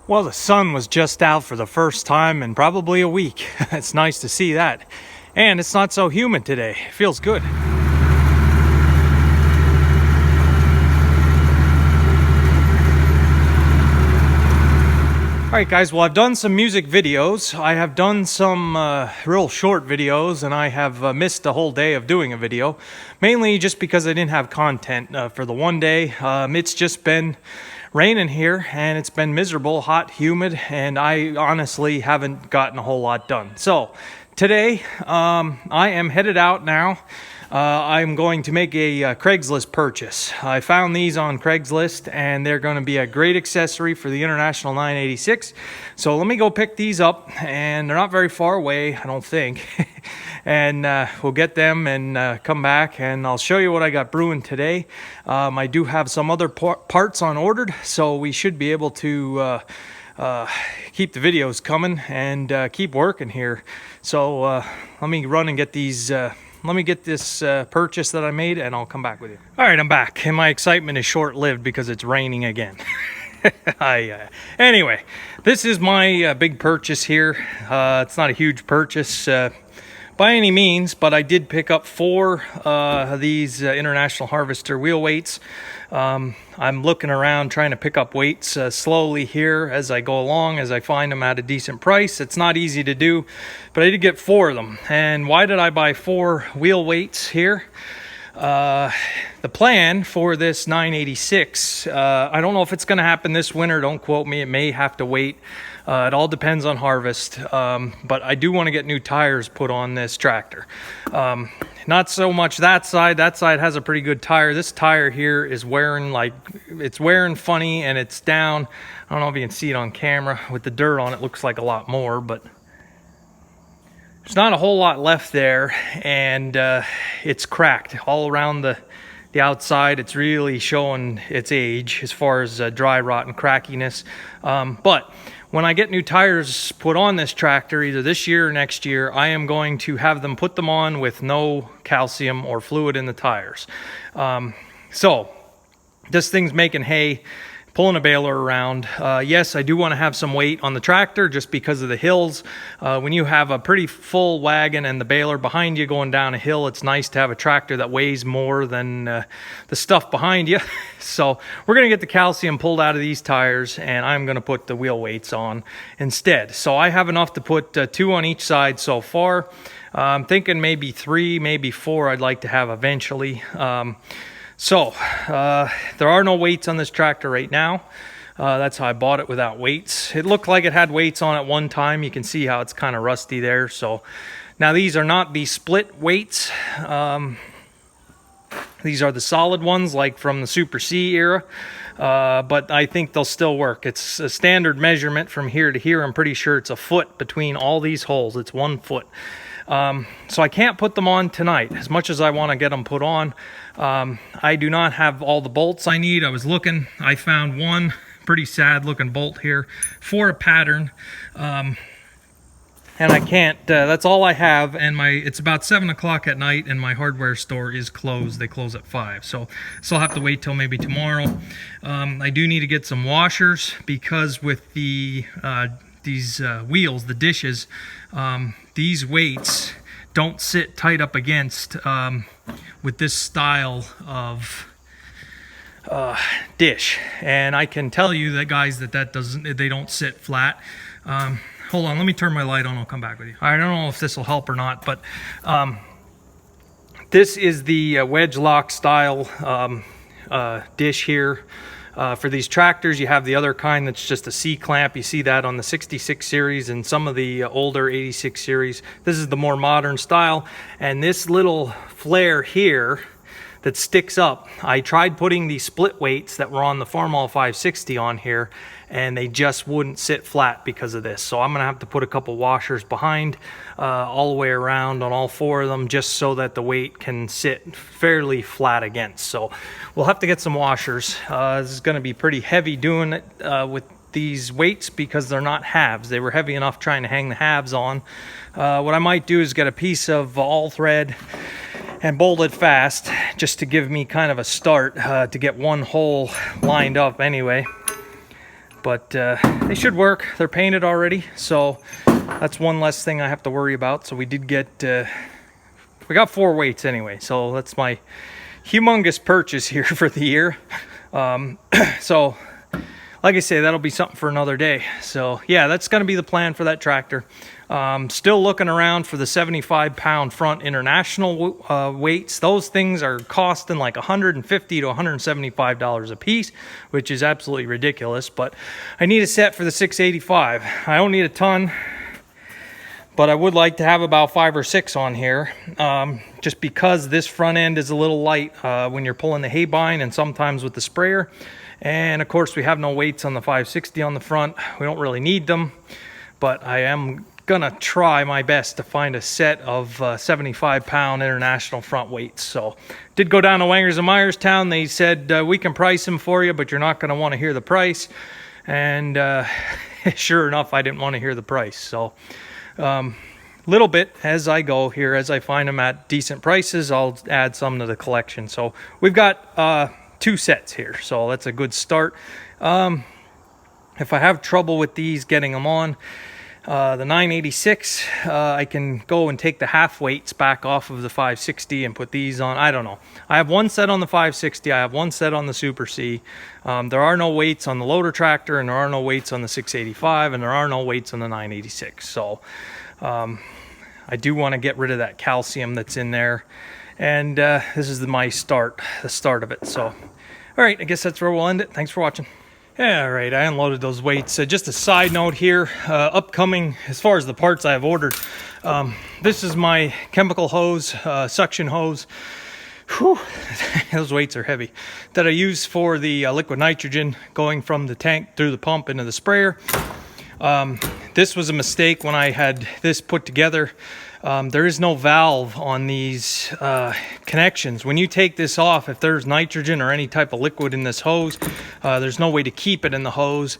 Well, the sun was just out for the first time in probably a week. It's nice to see that. And it's not so humid today. It feels good. Alright guys, well I've done some music videos. I have done some real short videos, and I have missed a whole day of doing a video. Mainly just because I didn't have content for the one day. It's just been raining here, and it's been miserable, hot, humid, and I honestly haven't gotten a whole lot done. So today I am headed out now. I'm going to make a Craigslist purchase. I found these on Craigslist, and they're going to be a great accessory for the International 986. So let me go pick these up, and they're not very far away, I don't think. And we'll get them and come back, and I'll show you what I got brewing today. I do have some other parts on ordered, so we should be able to keep the videos coming and keep working here. So let me run and get these. Let me get this purchase that I made, and I'll come back with you. All right, I'm back, and my excitement is short-lived because it's raining again. Anyway, this is my big purchase here. It's not a huge purchase by any means, but I did pick up 4 of these International Harvester wheel weights. I'm looking around trying to pick up weights slowly here as I go along, as I find them at a decent price. It's not easy to do, but I did get 4 of them. And why did I buy 4 wheel weights here? The plan for this 986, I don't know if it's going to happen this winter. Don't quote me. It may have to wait. It all depends on harvest, but I do want to get new tires put on this tractor. Not so much that side. That side has a pretty good tire. This tire here is wearing, like, it's wearing funny, and it's down. I don't know if you can see it on camera. With the dirt on it, looks like a lot more, but there's not a whole lot left there, and it's cracked all around the outside. It's really showing its age as far as dry rot and crackiness. But when I get new tires put on this tractor, either this year or next year, I am going to have them put them on with no calcium or fluid in the tires. So this thing's making hay, pulling a baler around. Yes, I do want to have some weight on the tractor just because of the hills. When you have a pretty full wagon and the baler behind you going down a hill, it's nice to have a tractor that weighs more than the stuff behind you. So we're going to get the calcium pulled out of these tires, and I'm going to put the wheel weights on instead. So I have enough to put 2 on each side so far. I'm thinking maybe 3, maybe 4 I'd like to have eventually. So there are no weights on this tractor right now. That's how I bought it, without weights. It looked like it had weights on at one time. You can see how it's kind of rusty there. So now these are not the split weights. These are the solid ones, like from the Super C era. But I think they'll still work. It's a standard measurement from here to here. I'm pretty sure it's a foot between all these holes. It's 1 foot. So I can't put them on tonight, as much as I want to get them put on. I do not have all the bolts I need. I was looking, I found one pretty sad looking bolt here for a pattern. And I can't, that's all I have, and it's about 7 o'clock at night, and my hardware store is closed. They close at 5, so I'll have to wait till maybe tomorrow. I do need to get some washers, because with the these wheels, the dishes, these weights don't sit tight up against with this style of dish. And I can tell you that, guys, they don't sit flat. Hold on, let me turn my light on. I'll come back with you. I don't know if this will help or not, but this is the wedge lock style dish here. For these tractors, you have the other kind that's just a C-clamp. You see that on the 66 series and some of the older 86 series. This is the more modern style. And this little flare here that sticks up, I tried putting the split weights that were on the Farmall 560 on here, and they just wouldn't sit flat because of this. So I'm gonna have to put a couple washers behind all the way around on all 4 of them, just so that the weight can sit fairly flat against. So we'll have to get some washers. This is gonna be pretty heavy doing it with these weights, because they're not halves. They were heavy enough trying to hang the halves on. What I might do is get a piece of all thread and bolt it fast, just to give me kind of a start to get one hole lined up anyway. But they should work. They're painted already, so that's one less thing I have to worry about. So we did get, we got 4 weights anyway, so that's my humongous purchase here for the year. So like I say, that'll be something for another day. So yeah, that's going to be the plan for that tractor. Still looking around for the 75-pound front international weights. Those things are costing like $150 to $175 a piece, which is absolutely ridiculous. But I need a set for the 685. I don't need a ton, but I would like to have about 5 or 6 on here, just because this front end is a little light when you're pulling the hay bine and sometimes with the sprayer. And of course we have no weights on the 560 on the front. We don't really need them, but I am gonna try my best to find a set of 75-pound international front weights. So did go down to Wangers and Myerstown. They said we can price them for you, but you're not gonna want to hear the price. And sure enough, I didn't want to hear the price. So little bit as I go here, as I find them at decent prices, I'll add some to the collection. So we've got 2 sets here, so that's a good start. If I have trouble with these getting them on the 986, I can go and take the half weights back off of the 560 and put these on. I don't know. I have 1 set on the 560. I have 1 set on the Super C. There are no weights on the loader tractor, and there are no weights on the 685, and there are no weights on the 986. So I do want to get rid of that calcium that's in there. And this is the start of it. So, all right, I guess that's where we'll end it. Thanks for watching. Yeah, all right, I unloaded those weights. Just a side note here, upcoming, as far as the parts I have ordered, this is my chemical hose, suction hose. Whew, those weights are heavy. That I use for the liquid nitrogen going from the tank through the pump into the sprayer. This was a mistake when I had this put together. There is no valve on these connections. When you take this off, if there's nitrogen or any type of liquid in this hose, there's no way to keep it in the hose.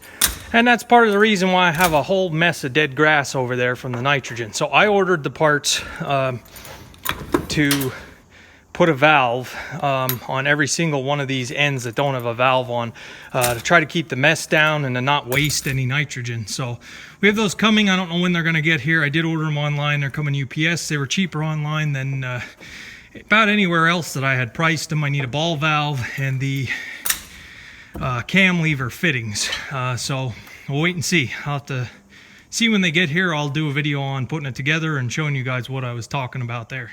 And that's part of the reason why I have a whole mess of dead grass over there from the nitrogen. So I ordered the parts to put a valve on every single one of these ends that don't have a valve on, to try to keep the mess down and to not waste any nitrogen. So we have those coming. I don't know when they're going to get here. I did order them online. They're coming UPS. They were cheaper online than about anywhere else that I had priced them. I need a ball valve and the cam lever fittings. So we'll wait and see. I'll have to see when they get here. I'll do a video on putting it together and showing you guys what I was talking about there.